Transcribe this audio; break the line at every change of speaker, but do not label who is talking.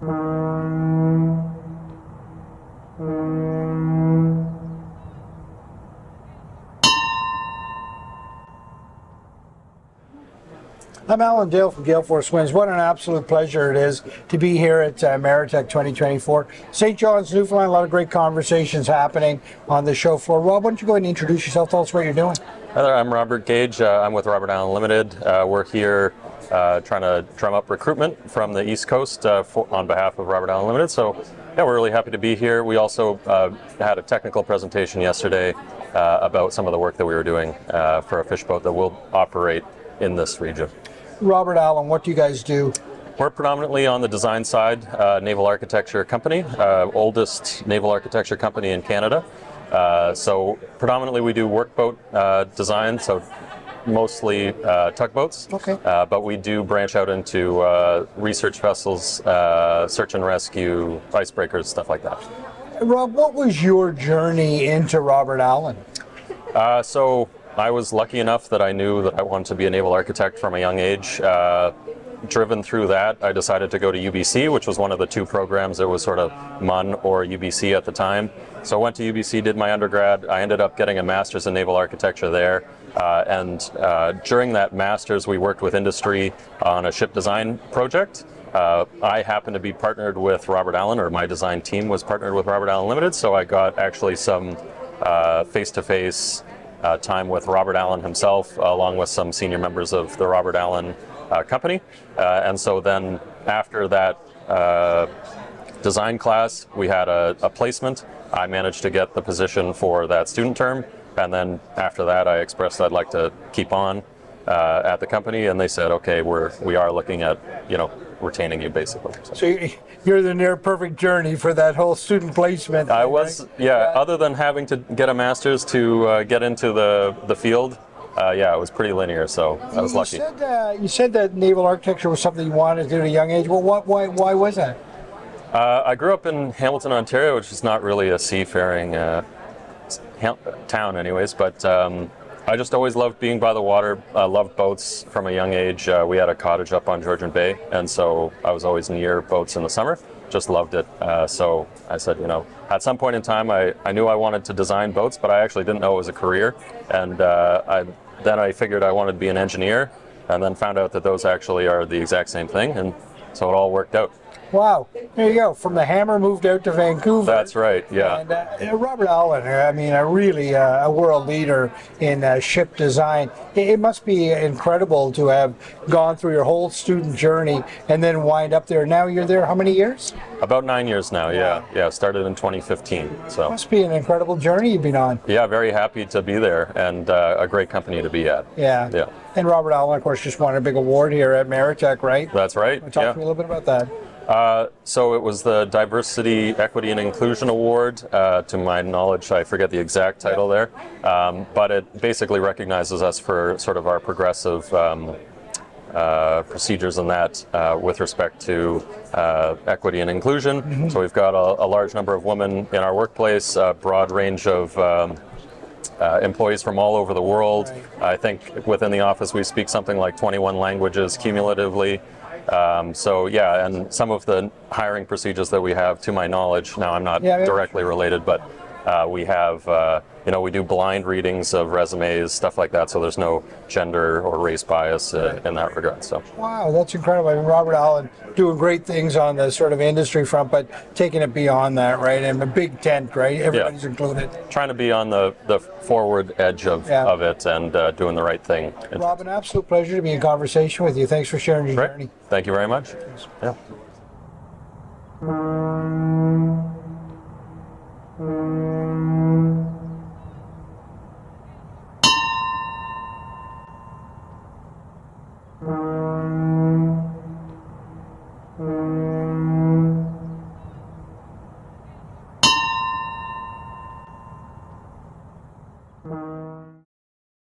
I'm Allan Dale from Gale Force Winds. What an absolute pleasure it is to be here at MARITECH 2024. St. John's, Newfoundland, a lot of great conversations happening on the show floor. Rob, why don't you go ahead and introduce yourself, tell us what you're doing.
Hi there, I'm Gage. I'm with Robert Allan Limited. We're here trying to drum up recruitment from the East Coast on behalf of Robert Allan Limited. So yeah, we're really happy to be here. We also had a technical presentation yesterday about some of the work that we were doing for a fish boat that will operate in this region.
Robert Allan, what do you guys do?
We're predominantly on the design side, naval architecture company, oldest naval architecture company in Canada. So predominantly we do workboat design, so mostly tugboats.
Okay.
But we do branch out into research vessels, search and rescue, icebreakers, stuff like that.
Rob, what was your journey into Robert Allan?
So I was lucky enough that I knew that I wanted to be a naval architect from a young age. Driven through that, I decided to go to UBC, which was one of the two programs. It was sort of MUN or UBC at the time. So I went to UBC, did my undergrad. I ended up getting a master's in naval architecture there. And during that master's, we worked with industry on a ship design project. I happened to be partnered with Robert Allan, or my design team was partnered with Robert Allan Limited. So I got actually some face-to-face time with Robert Allan himself, along with some senior members of the Robert Allan company. And so then after that design class, we had a placement. I managed to get the position for that student term. And then after that, I expressed I'd like to keep on at the company. And they said, okay, we are looking at, retaining you basically.
So you're the near perfect journey for that whole student placement.
I was, right? Yeah, other than having to get a master's to get into the field, yeah, it was pretty linear, so I was lucky.
You said that naval architecture was something you wanted to do at a young age. Well, why was that?
I grew up in Hamilton, Ontario, which is not really a seafaring town anyways, but I just always loved being by the water. I loved boats from a young age. We had a cottage up on Georgian Bay, and so I was always near boats in the summer. Just loved it. So I said, at some point in time, I knew I wanted to design boats, but I actually didn't know it was a career. And then I figured I wanted to be an engineer, and then found out that those actually are the exact same thing, and so it all worked out.
Wow, there you go. From the Hammer, moved out to Vancouver.
That's right, yeah.
And Robert Allan, I mean, a world leader in ship design. It must be incredible to have gone through your whole student journey and then wind up there. Now you're there how many years?
About 9 years now, yeah. Yeah, started in 2015. So.
It must be an incredible journey you've been on.
Yeah, very happy to be there, and a great company to be at.
Yeah.
Yeah.
And Robert Allan, of course, just won a big award here at MARITECH, right?
That's right.
Talk to me a little bit about that.
So it was the Diversity, Equity, and Inclusion Award. To my knowledge, I forget the exact title there, but it basically recognizes us for sort of our progressive procedures in that with respect to equity and inclusion. Mm-hmm. So we've got a large number of women in our workplace, a broad range of employees from all over the world. Right. I think within the office we speak something like 21 languages cumulatively. So yeah, and some of the hiring procedures that we have, to my knowledge, now I'm not directly related, but we have, we do blind readings of resumes, stuff like that, so there's no gender or race bias in that regard. So.
Wow, that's incredible. I mean, Robert Allan doing great things on the sort of industry front, but taking it beyond that, right? And a big tent, right? Everybody's included. Trying
to be on the forward edge of it and doing the right thing.
Rob, an absolute pleasure to be in conversation with you. Thanks for sharing your journey.
Thank you very much. Yeah.